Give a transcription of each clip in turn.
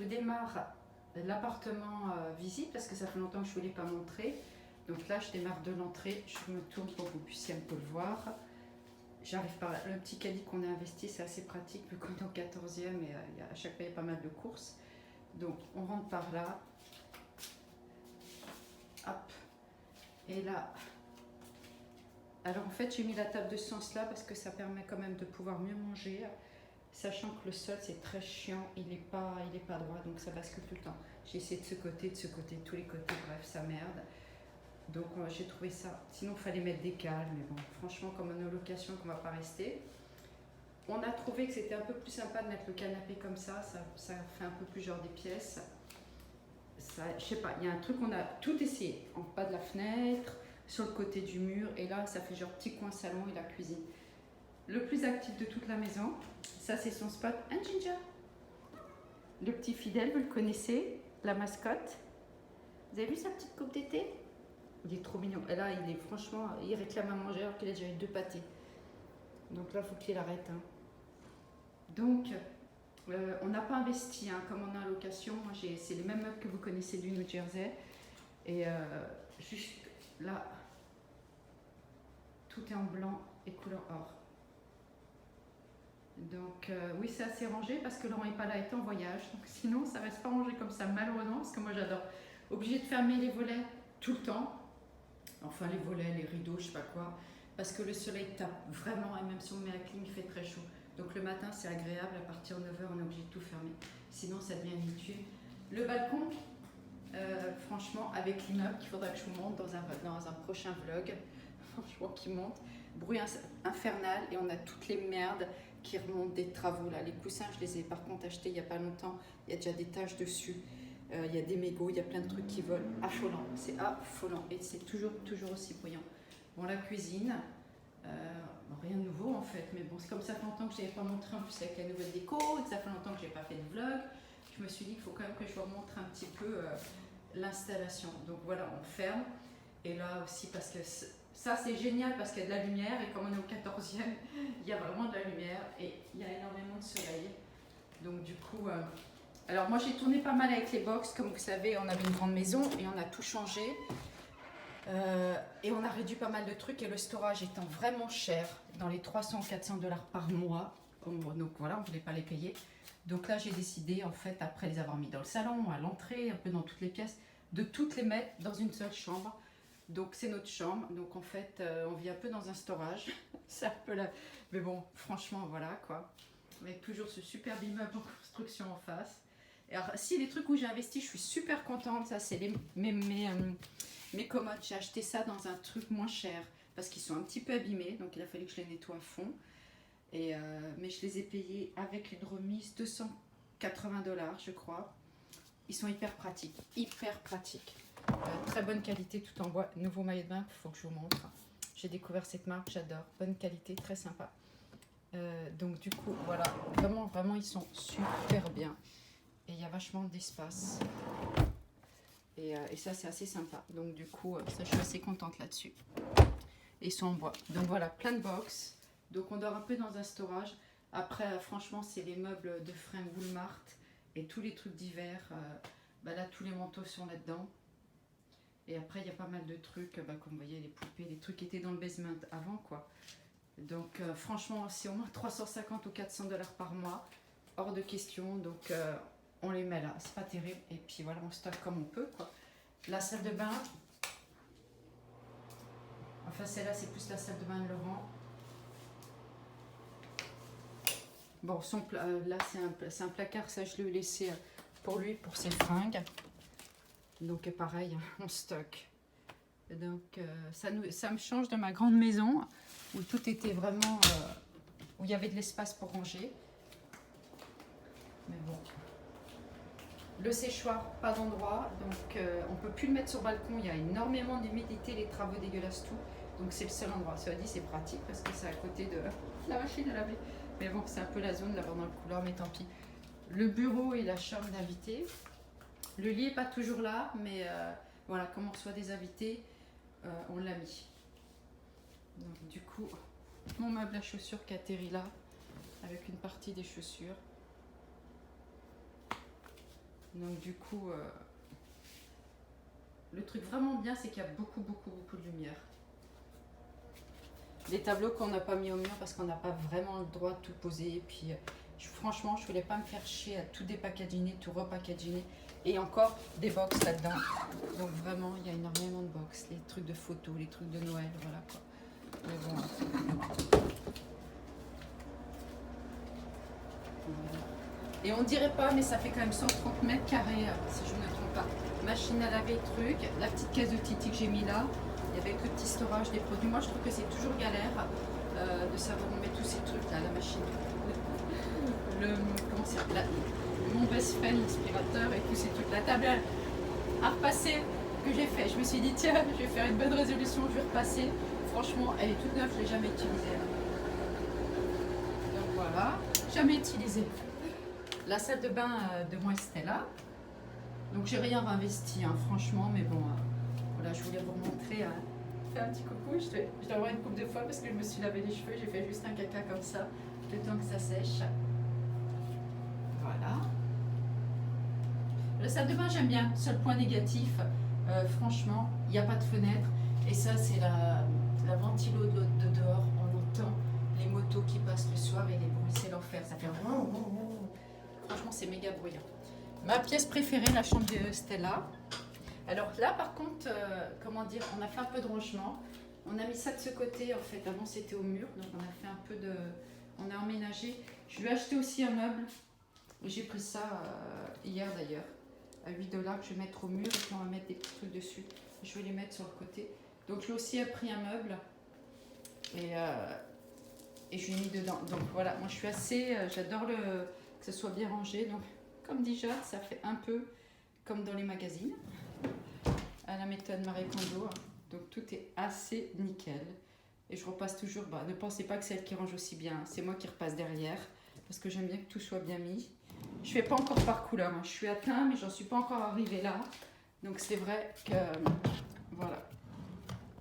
vous démarre l'appartement visite parce que ça fait longtemps que je ne voulais pas montrer. Donc là, je démarre de l'entrée. Je me tourne pour que vous puissiez un peu le voir. J'arrive par là. Le petit caddie qu'on a investi, c'est assez pratique vu qu'on est au 14e et à chaque fois, il y a pas mal de courses. Donc, on rentre par là. Hop. Et là... Alors en fait, j'ai mis la table de ce sens-là parce que ça permet quand même de pouvoir mieux manger. Sachant que le sol c'est très chiant, il est pas droit, donc ça bascule tout le temps. J'ai essayé de ce côté, de tous les côtés, bref, ça merde. Donc j'ai trouvé ça. Sinon, il fallait mettre des cales, mais bon, franchement, comme on est en location, qu'on va pas rester. On a trouvé que c'était un peu plus sympa de mettre le canapé comme ça fait un peu plus genre des pièces. Ça, je sais pas, il y a un truc, on a tout essayé, en bas de la fenêtre, sur le côté du mur, et là, ça fait genre petit coin salon et la cuisine. Le plus actif de toute la maison, ça c'est son spot, un Ginger. Le petit fidèle, vous le connaissez, la mascotte. Vous avez vu sa petite coupe d'été? Il est trop mignon. Et là, il est franchement, il réclame à manger alors qu'il a déjà eu 2 pâtés. Donc là, il faut qu'il arrête. Hein. Donc, on n'a pas investi, hein, comme on a en location. C'est les mêmes meubles que vous connaissez du New Jersey. Et juste là, tout est en blanc et couleur or. Donc oui, c'est assez rangé parce que Laurent n'est pas là, il est en voyage. Donc sinon, ça reste pas rangé comme ça, malheureusement, parce que moi j'adore. Obligé de fermer les volets tout le temps. Enfin, les volets, les rideaux, je sais pas quoi. Parce que le soleil tape vraiment, et même si on met la clim, il fait très chaud. Donc le matin, c'est agréable. À partir de 9h, on est obligé de tout fermer. Sinon, ça devient habitué. Le balcon, franchement, avec l'immeuble, il faudra que je vous montre dans un prochain vlog. Franchement, qui monte. Bruit infernal, et on a toutes les merdes qui remontent des travaux là. Les coussins, je les ai par contre achetés il n'y a pas longtemps. Il y a déjà des taches dessus. Il y a des mégots, il y a plein de trucs qui volent. Affolant, c'est affolant. Et c'est toujours aussi bruyant. Bon, la cuisine, rien de nouveau en fait. Mais bon, c'est comme ça fait longtemps que je n'avais pas montré en plus avec la nouvelle déco. Ça fait longtemps que je n'ai pas fait de vlog. Je me suis dit qu'il faut quand même que je vous montre un petit peu l'installation. Donc voilà, on ferme. Et là aussi, parce que ça c'est génial parce qu'il y a de la lumière, et comme on est au 14e, il y a vraiment de la lumière et il y a énormément de soleil. Donc du coup, alors moi j'ai tourné pas mal avec les box, comme vous savez, on avait une grande maison et on a tout changé. Et on a réduit pas mal de trucs, et le storage étant vraiment cher, dans les 300-400 $ par mois, donc voilà, on ne voulait pas les payer. Donc là j'ai décidé, en fait, après les avoir mis dans le salon, à l'entrée, un peu dans toutes les pièces, de toutes les mettre dans une seule chambre. Donc c'est notre chambre, donc en fait on vit un peu dans un storage, c'est un peu là, mais bon franchement voilà quoi, avec toujours ce superbe immeuble en construction en face. Et alors si les trucs où j'ai investi, je suis super contente, ça c'est mes commodes, j'ai acheté ça dans un truc moins cher, parce qu'ils sont un petit peu abîmés, donc il a fallu que je les nettoie à fond, et, mais je les ai payés avec une remise 280 $ je crois. Ils sont hyper pratiques, très bonne qualité, tout en bois. Nouveau maillot de bain, il faut que je vous montre. J'ai découvert cette marque, j'adore. Bonne qualité, très sympa. Donc du coup, voilà, vraiment, ils sont super bien. Et il y a vachement d'espace. Et ça, c'est assez sympa. Donc du coup, ça, je suis assez contente là-dessus. Et ils sont en bois. Donc voilà, plein de box. Donc on dort un peu dans un storage. Après, franchement, c'est les meubles de fringues Walmart et tous les trucs d'hiver. Là, tous les manteaux sont là-dedans. Et après, il y a pas mal de trucs, comme vous voyez, les poupées, les trucs qui étaient dans le basement avant, quoi. Donc, franchement, c'est au moins 350 ou 400 $ par mois, hors de question. Donc, on les met là, c'est pas terrible. Et puis voilà, on stocke comme on peut, quoi. La salle de bain, enfin, celle-là, c'est plus la salle de bain de Laurent. Bon, là, c'est un placard, ça, je l'ai laissé pour lui, pour ses fringues. Donc pareil, on stocke. Donc ça me change de ma grande maison où tout était vraiment, où il y avait de l'espace pour ranger. Mais bon. Le séchoir, pas d'endroit, donc on peut plus le mettre sur le balcon. Il y a énormément d'humidité, les travaux dégueulasses, tout. Donc c'est le seul endroit. Cela dit, c'est pratique parce que c'est à côté de la machine à laver. Mais bon, c'est un peu la zone d'avoir dans le couloir, mais tant pis. Le bureau et la chambre d'invité. Le lit n'est pas toujours là, mais voilà, comme on reçoit des invités, on l'a mis. Donc du coup, mon meuble à chaussures qui atterrit là, avec une partie des chaussures. Donc du coup, le truc vraiment bien, c'est qu'il y a beaucoup de lumière. Les tableaux qu'on n'a pas mis au mur parce qu'on n'a pas vraiment le droit de tout poser. Et puis franchement, je voulais pas me faire chier à tout dépackaginer, tout repackaginer. Et encore des box là-dedans. Donc vraiment, il y a énormément de box. Les trucs de photos, les trucs de Noël, voilà quoi. Mais bon. Et on dirait pas, mais ça fait quand même 130 mètres carrés, si je ne me trompe pas. Machine à laver, truc. La petite caisse de Titi que j'ai mis là. Et avec le petit storage des produits. Moi, je trouve que c'est toujours galère de savoir où mettre tous ces trucs là, la machine. Comment c'est mon best friend, l'aspirateur et tous ces trucs. La table à repasser que j'ai fait. Je me suis dit, tiens, je vais faire une bonne résolution, je vais repasser. Franchement, elle est toute neuve, je ne l'ai jamais utilisée. Donc voilà, jamais utilisée. La salle de bain de moi, Stella. Donc j'ai rien réinvesti, hein, franchement, mais bon, voilà, je voulais vous montrer. Faire un petit coucou, je dois avoir une coupe de fois parce que je me suis lavé les cheveux, j'ai fait juste un caca comme ça, le temps que ça sèche. Voilà. La salle de bain, j'aime bien. Seul point négatif, franchement, il n'y a pas de fenêtre. Et ça, c'est la ventilo de dehors. On entend les motos qui passent le soir et les bruits, c'est l'enfer. Ça fait franchement, c'est méga bruyant. Ma pièce préférée, la chambre de Stella. Alors là, par contre, comment dire, on a fait un peu de rangement. On a mis ça de ce côté, en fait. Avant, c'était au mur, donc on a fait un peu de... On a emménagé. Je lui ai acheté aussi un meuble. J'ai pris ça hier d'ailleurs, à 8 $ que je vais mettre au mur et puis on va mettre des petits trucs dessus. Je vais les mettre sur le côté. Donc je lui ai aussi pris un meuble et je l'ai mis dedans. Donc voilà, moi je suis assez, j'adore que ce soit bien rangé. Donc comme dit Jade, ça fait un peu comme dans les magazines, à la méthode Marie Kondo. Donc tout est assez nickel. Et je repasse toujours, ne pensez pas que c'est elle qui range aussi bien, c'est moi qui repasse derrière. Parce que j'aime bien que tout soit bien mis. Je ne fais pas encore par couleur, hein. Je suis atteint, mais j'en suis pas encore arrivée là. Donc c'est vrai que, voilà,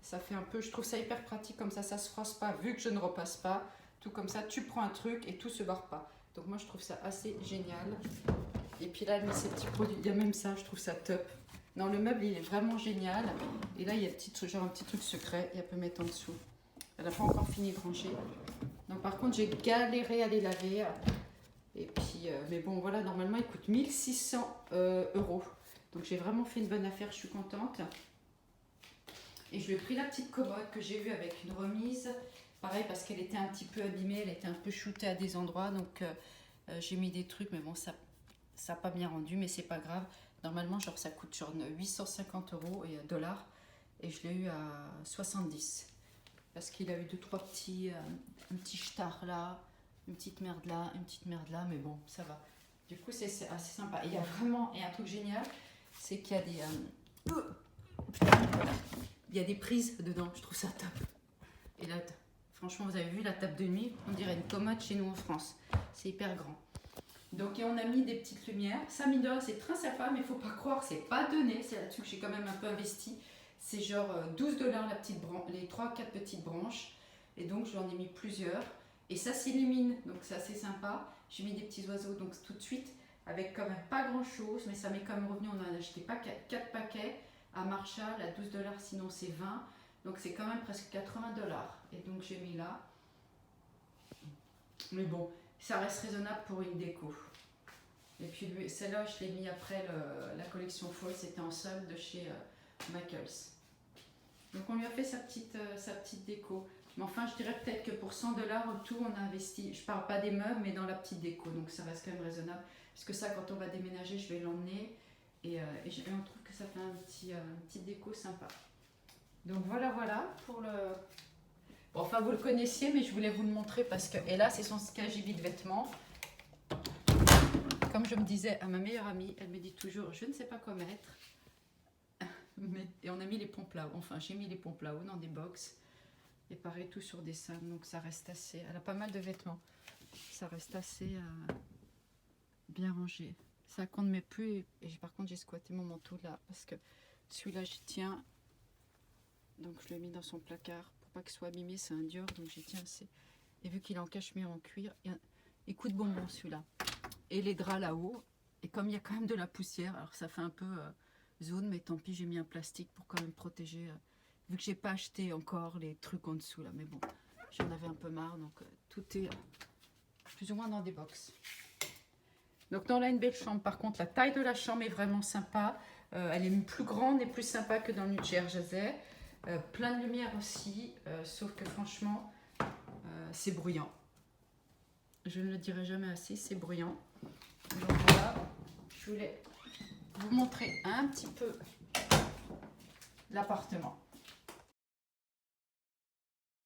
ça fait un peu, je trouve ça hyper pratique comme ça se froisse pas, vu que je ne repasse pas. Tout comme ça, tu prends un truc et tout se barre pas. Donc moi je trouve ça assez génial. Et puis là, elle met ces petits produits, il y a même ça, je trouve ça top. Non, le meuble il est vraiment génial. Et là, il y a genre un petit truc secret, et elle peut mettre en dessous. Elle n'a pas encore fini de ranger. Donc par contre, j'ai galéré à les laver. Et puis, mais bon, voilà, normalement, il coûte 1600 €. Donc j'ai vraiment fait une bonne affaire, je suis contente. Et je lui ai pris la petite commode que j'ai vue avec une remise. Pareil, parce qu'elle était un petit peu abîmée, elle était un peu shootée à des endroits. Donc j'ai mis des trucs, mais bon, ça n'a pas bien rendu, mais c'est pas grave. Normalement, genre, ça coûte genre 850 € et dollars. Et je l'ai eu à 70. Parce qu'il a eu 2-3 petits, un petit star là, une petite merde là, mais bon, ça va. Du coup, c'est assez sympa. Et il y a vraiment, et un truc génial, c'est qu'il y a des, il y a des prises dedans. Je trouve ça top. Et là, franchement, vous avez vu la table de nuit, on dirait une commode chez nous en France. C'est hyper grand. Donc, et on a mis des petites lumières. 5000 $, c'est très sympa, mais il faut pas croire, c'est pas donné. C'est là-dessus que j'ai quand même un peu investi. C'est genre 12 $ la petite les 3-4 petites branches. Et donc, j'en ai mis plusieurs. Et ça s'illumine, donc c'est assez sympa. J'ai mis des petits oiseaux, donc tout de suite, avec quand même pas grand chose, mais ça m'est quand même revenu. On en a acheté 4 paquets à Marshall à 12 $, sinon c'est 20. Donc c'est quand même presque 80 $. Et donc j'ai mis là. Mais bon, ça reste raisonnable pour une déco. Et puis celle-là, je l'ai mis après la collection Fall, c'était en solde de chez Michaels. Donc on lui a fait sa petite déco. Mais enfin, je dirais peut-être que pour 100 $ tout, on a investi. Je parle pas des meubles, mais dans la petite déco. Donc ça reste quand même raisonnable. Parce que ça, quand on va déménager, je vais l'emmener. Et on trouve que ça fait un petit déco sympa. Donc voilà pour le... Bon, enfin, vous le connaissiez, mais je voulais vous le montrer parce que... Et là, c'est son KGB de vêtements. Comme je me disais à ma meilleure amie, elle me dit toujours, je ne sais pas quoi mettre. Et on a mis les pompes là-haut. Enfin, j'ai mis les pompes là-haut dans des box. Et pareil, tout sur des seins. Donc ça reste assez... Elle a pas mal de vêtements. Ça reste assez bien rangé. Ça qu'on ne met plus. Et par contre, j'ai squatté mon manteau là. Parce que celui-là, j'y tiens. Donc je l'ai mis dans son placard. Pour pas qu'il soit abîmé, c'est un Dior. Donc j'y tiens assez. Et vu qu'il est en cachemire en cuir, il coup de bonbon celui-là. Et les draps là-haut. Et comme il y a quand même de la poussière, alors ça fait un peu zone, mais tant pis, j'ai mis un plastique pour quand même protéger. Vu que j'ai pas acheté encore les trucs en dessous là, mais bon, j'en avais un peu marre, donc tout est plus ou moins dans des box. Donc là, on a une belle chambre. Par contre, la taille de la chambre est vraiment sympa. Elle est plus grande et plus sympa que dans le Nutcher Jersey. Plein de lumière aussi, sauf que franchement, c'est bruyant. Je ne le dirai jamais assez, c'est bruyant. Donc voilà, je voulais vous montrer un petit peu l'appartement.